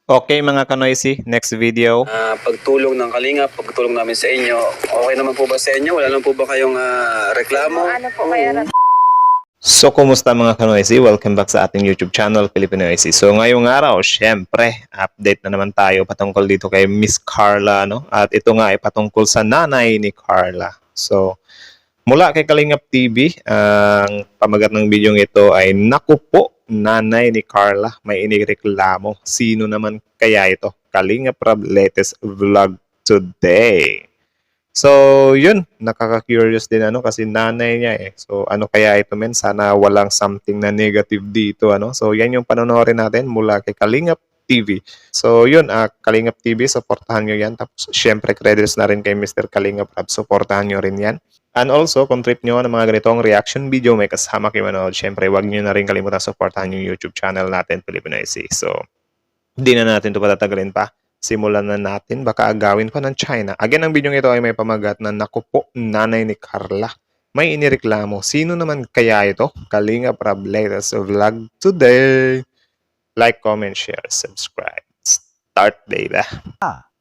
Okay mga kanoisy, next video. Pagtulong ng Kalingap, pagtulong namin sa inyo. Okay naman po ba sa inyo? Wala naman po ba kayong reklamo? Ano po kaya So, kumusta mga kanoisy? Welcome back sa ating YouTube channel, Filipino Noisy. So, ngayong araw, syempre, update na naman tayo patungkol dito kay Miss Carla, no? At ito nga ay patungkol sa nanay ni Carla. So, mula kay Kalingap TV, ang pamagat ng video ito ay naku po, nanay ni Carla, may inireklamo. Sino naman kaya ito? Kalingap Rab latest vlog today. So, yun, nakaka-curious din kasi nanay niya eh. So, ano kaya ito men? Sana walang something na negative dito So, yan yung panonoodin natin mula kay Kalingap TV. So, yun, Kalingap TV, supportahan nyo yan. Tapos, syempre, credits na rin kay Mr. Kalingap Rab. Supportahan nyo rin yan. And also, kung trip nyo ng mga ganitong reaction video, may kasama kayo manood. Syempre, wag nyo na rin kalimutan supportahan yung YouTube channel natin, Filipino Noisy. So, hindi na natin ito patatagalin pa. Simulan na natin. Baka agawin pa ng China. Again, ang video ito ay may pamagat na naku po, nanay ni Carla. May inireklamo. Sino naman kaya ito? Kalingap Rab latest vlog today. Like, comment, share, subscribe. Start, baby.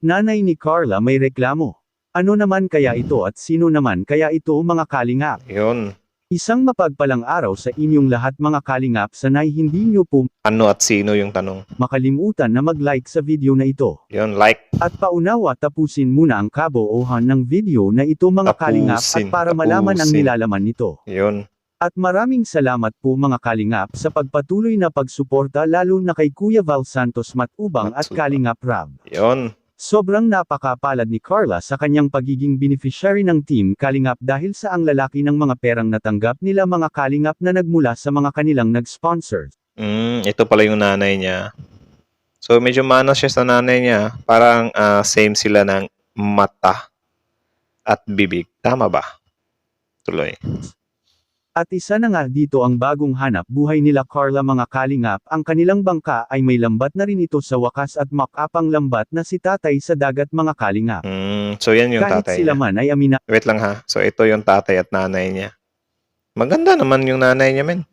Nanay ni Carla may reklamo. Ano naman kaya ito at sino naman kaya ito mga kalingap? Yun. Isang mapagpalang araw sa inyong lahat mga kalingap, sanay hindi nyo po Ano at sino yung tanong? makalimutan na mag-like sa video na ito. Yun, like. At paunawa tapusin muna ang kabuuhan ng video na ito mga kalingap at para malaman ang nilalaman nito. Yun. At maraming salamat po mga kalingap sa pagpatuloy na pagsuporta lalo na kay Kuya Val Santos Matubang at Kalingap Rab. Yun. Sobrang napakapalad ni Carla sa kanyang pagiging beneficiary ng Team Kalingap dahil sa ang lalaki ng mga perang natanggap nila mga Kalingap na nagmula sa mga kanilang nag-sponsor. Ito pala yung nanay niya. So, medyo manas siya sa nanay niya. Parang same sila ng mata at bibig. Tama ba? Tuloy. At isa na nga dito ang bagong hanap buhay nila Carla mga Kalingap, ang kanilang bangka ay may lambat na rin ito sa wakas at makapang lambat na si tatay sa dagat mga Kalingap. So, yan yung Kahit tatay sila niya. man ay amina. Wait lang ha. So, ito yung tatay at nanay niya. Maganda naman yung nanay niya, men.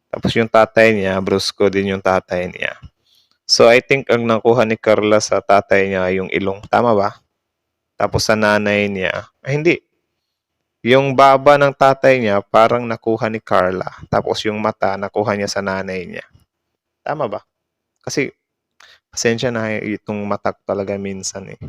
Tapos yung tatay niya, brusko din yung tatay niya. So, I think ang nakuha ni Carla sa tatay niya ay yung ilong. Tama ba? Tapos sa nanay niya, hindi. Yung baba ng tatay niya, parang nakuha ni Carla. Tapos yung mata, nakuha niya sa nanay niya. Tama ba? Kasi, pasensya na itong mata talaga minsan eh.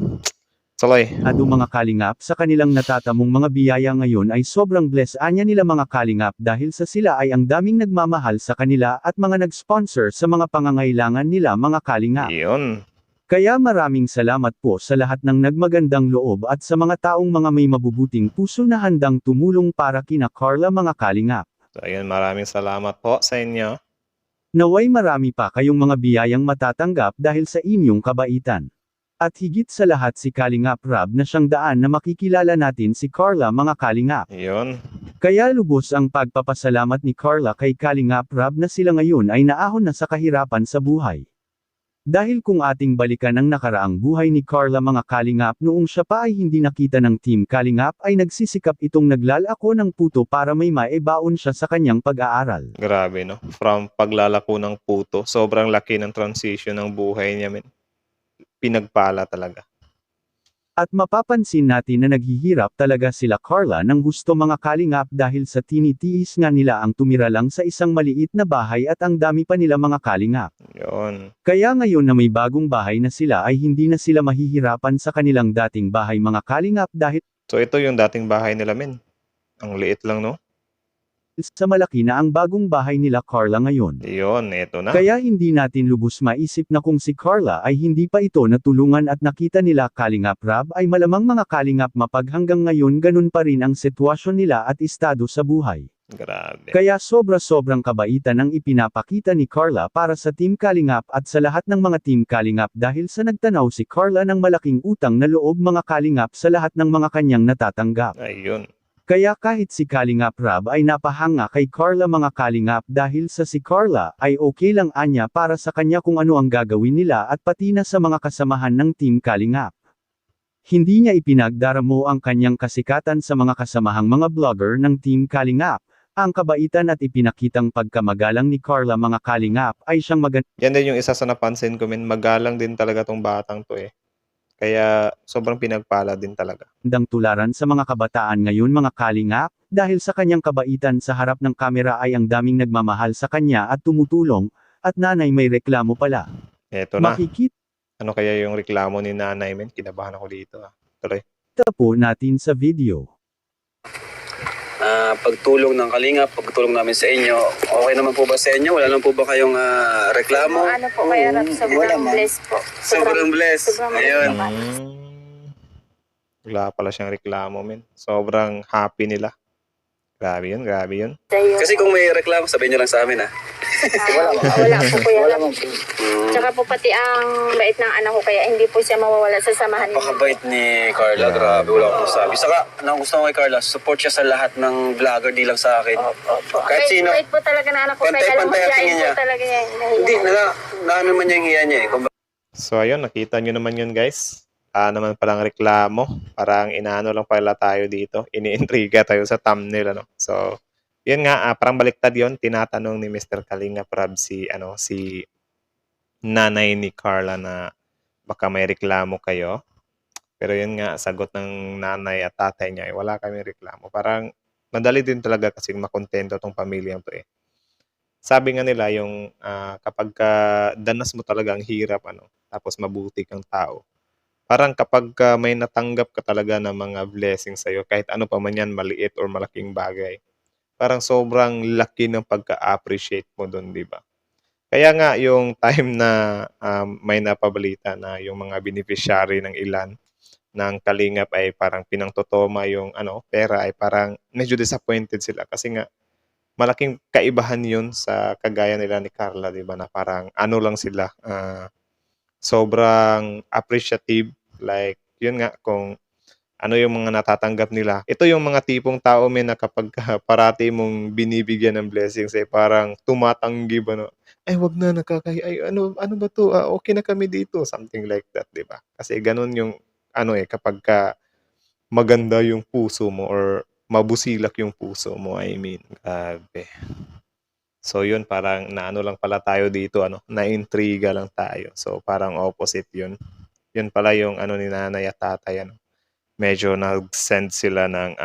Tuloy. Ado mga Kalingap sa kanilang natatamong mga biyaya ngayon ay sobrang blessed anya nila mga Kalingap dahil sa sila ay ang daming nagmamahal sa kanila at mga nag-sponsor sa mga pangangailangan nila mga Kalingap. Yun. Kaya maraming salamat po sa lahat ng nagmagandang loob at sa mga taong mga may mabubuting puso na handang tumulong para kina Carla mga Kalingap. So, ayun, maraming salamat po sa inyo. Naway marami pa kayong mga biyayang matatanggap dahil sa inyong kabaitan. At higit sa lahat si Kalingap Rab na siyang daan na makikilala natin si Carla mga Kalingap. Yun. Kaya lubos ang pagpapasalamat ni Carla kay Kalingap Rab na sila ngayon ay naahon na sa kahirapan sa buhay. Dahil kung ating balikan ang nakaraang buhay ni Carla mga Kalingap noong siya pa ay hindi nakita ng Team Kalingap ay nagsisikap itong naglalako ng puto para may maibaon siya sa kanyang pag-aaral. Grabe, no? From paglalako ng puto, sobrang laki ng transition ng buhay niya, men. Pinagpala talaga. At mapapansin natin na naghihirap talaga sila Carla ng gusto mga Kalingap dahil sa tinitiis nga nila ang tumira lang sa isang maliit na bahay at ang dami pa nila mga Kalingap. Yun. Kaya ngayon na may bagong bahay na sila ay hindi na sila mahihirapan sa kanilang dating bahay mga Kalingap dahil So, ito yung dating bahay nila, men. Ang liit lang, no? sa malaki na ang bagong bahay nila Carla ngayon. Yun, ito na. Kaya hindi natin lubos maisip na kung si Carla ay hindi pa ito natulungan at nakita nila Kalingap Rab ay malamang mga Kalingap mapag hanggang ngayon ganun pa rin ang sitwasyon nila at estado sa buhay. Grabe. Kaya sobra-sobrang kabaitan ang ipinapakita ni Carla para sa Team Kalingap at sa lahat ng mga Team Kalingap dahil sa nagtanaw si Carla ng malaking utang na loob mga Kalingap sa lahat ng mga kanyang natatanggap. Ayun. Kaya kahit si Kalingap Rab ay napahanga kay Carla mga Kalingap dahil sa si Carla ay okay lang anya para sa kanya kung ano ang gagawin nila at pati na sa mga kasamahan ng Team Kalingap. Hindi niya ipinagdaramo ang kanyang kasikatan sa mga kasamahang mga vlogger ng Team Kalingap. Ang kabaitan at ipinakitang pagkamagalang ni Carla mga kalingap ay siyang Yan din yung isa sa napansin ko, men. Magalang din talaga tong batang to eh. Kaya sobrang pinagpala din talaga. magandang tularan sa mga kabataan ngayon mga kalingap, dahil sa kanyang kabaitan sa harap ng kamera ay ang daming nagmamahal sa kanya at tumutulong, at nanay may reklamo pala. Eto na. Makikita Ano kaya yung reklamo ni nanay, men? Kinabahan ako dito ah. Tuloy. po natin sa video. Pagtulong ng kalingap, pagtulong namin sa inyo, okay naman po ba sa inyo? Wala naman po ba kayong reklamo? Ano po kaya Rap, sobrang blessed po. Sobrang blessed. sobrang Ayun. Wala pala siyang reklamo, men. Sobrang happy nila. Grabe yun, grabe yun. Kasi kung may reklamo, sabihin nyo lang sa amin wala po kuya Rap. Tsaka po pati ang bait ng anak ko kaya hindi po siya mawawala sa samahan niya. Pakabait ni Carla, grabe, wala akong sabi. Saka, ang gusto ko kay Carla, support siya sa lahat ng vlogger, di lang sa akin. Opo. Kahit sino. Bait po talaga ng anak ko kaya alam mo Pantay-pantay ang siya tingin niya. po talaga niya. Hindi, naano man niya yung hiya niya eh. Kumbaga, So ayun, nakita nyo naman yun guys. Naman palang reklamo. Parang inaano lang pala tayo dito. Iniintriga tayo sa thumbnail. Ano? So, yun nga, parang baliktad yun. Tinatanong ni Mr. Kalinga Prab si nanay ni Carla na baka may reklamo kayo. Pero yun nga, sagot ng nanay at tatay niya, wala kami reklamo. Parang madali din talaga kasi makontento tong pamilyang to eh. Sabi nga nila yung kapag danas mo talaga ang hirap, tapos mabuti kang tao. Parang kapag may natanggap ka talaga ng mga blessings sa'yo, kahit ano pa man yan, maliit or malaking bagay, parang sobrang laki ng pagka-appreciate mo doon, di ba? Kaya nga yung time na may napabalita na yung mga beneficiary ng ilan ng Kalingap ay parang pinangtotoma yung pera, ay parang medyo disappointed sila kasi nga malaking kaibahan yun sa kagaya nila ni Carla, di ba, na parang ano lang sila, sobrang appreciative, like yun nga, kung ano yung mga natatanggap nila. Ito yung mga tipong tao na kapag parati mong binibigyan ng blessings, parang tumatanggi ba, no? Ay, wag na, nakakahiya. Ay, ano ba to? Okay na kami dito. Something like that, di ba? Kasi ganun yung, kapag maganda yung puso mo or mabusilak yung puso mo, I mean. Grabe. So yun, parang naano lang pala tayo dito, na-intriga lang tayo. So parang opposite yun. Yun pala yung ni nanay at tatay, medyo nag-send sila ng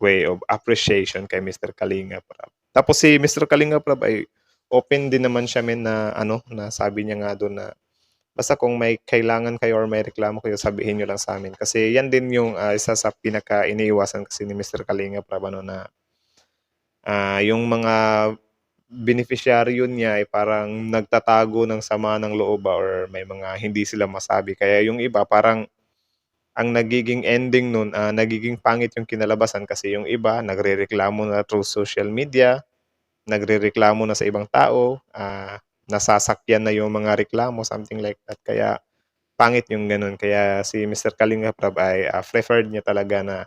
way of appreciation kay Mr. Kalinga Prab. Tapos si Mr. Kalinga Prab ay open din naman siya na na sabi niya nga doon na basta kung may kailangan kayo or may reklamo kayo, sabihin niyo lang sa amin. Kasi yan din yung isa sa pinaka-iniiwasan kasi ni Mr. Kalinga Prab na yung mga beneficiaryo niya ay parang nagtatago ng sama ng loob or may mga hindi sila masabi. Kaya yung iba parang ang nagiging ending nun, nagiging pangit yung kinalabasan kasi yung iba nagrereklamo na through social media, nagrereklamo na sa ibang tao, nasasakyan na yung mga reklamo, something like that. Kaya pangit yung ganun. Kaya si Mr. Kalinga Prab ay preferred niya talaga na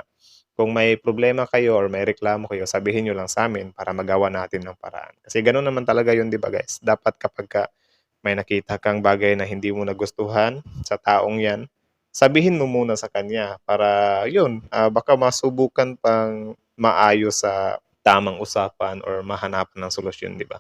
kung may problema kayo or may reklamo kayo, sabihin nyo lang sa amin para magawa natin ng paraan. Kasi ganun naman talaga yun, di ba guys? Dapat kapag may nakita kang bagay na hindi mo nagustuhan sa taong yan, sabihin mo muna sa kanya para yun, baka masubukan pang maayos sa tamang usapan or mahanapan ng solusyon, di ba?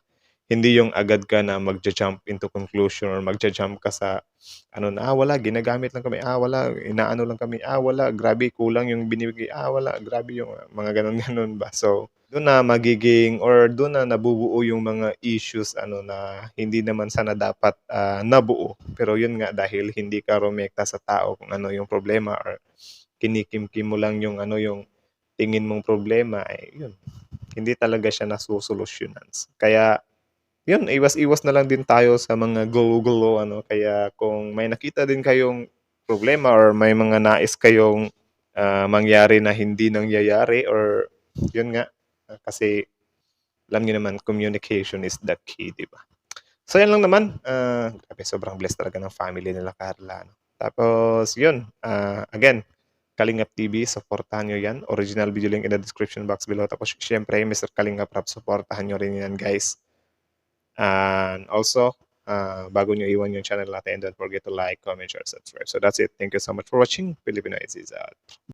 Hindi yung agad ka na magja-jump into conclusion or magja-jump ka sa wala, ginagamit lang kami, wala, inaano lang kami, wala, grabe, kulang yung binibigay, wala, grabe yung mga ganun-ganun ba. So, doon na magiging or doon na nabubuo yung mga issues na hindi naman sana dapat nabuo. Pero yun nga, dahil hindi ka rumekta sa tao kung ano yung problema or kinikimkim mo lang yung yung tingin mong problema, yun, hindi talaga siya nasusolusyonan. Kaya yun, iwas-iwas na lang din tayo sa mga gulo-gulo, kaya kung may nakita din kayong problema or may mga nais kayong mangyari na hindi nangyayari or yun nga, kasi alam niyo naman, communication is the key, di ba? So yan lang naman, grabe, sobrang blessed talaga ng family nila Carla. Tapos yun, again, Kalingap TV, supportahan nyo yan. Original video link in the description box below. Tapos syempre, Mr. Kalingap Rap, supportahan nyo rin yan guys. And also, bago nyo iwan yung channel natin, don't forget to like, comment, share, subscribe. So that's it. Thank you so much for watching. Filipino is out.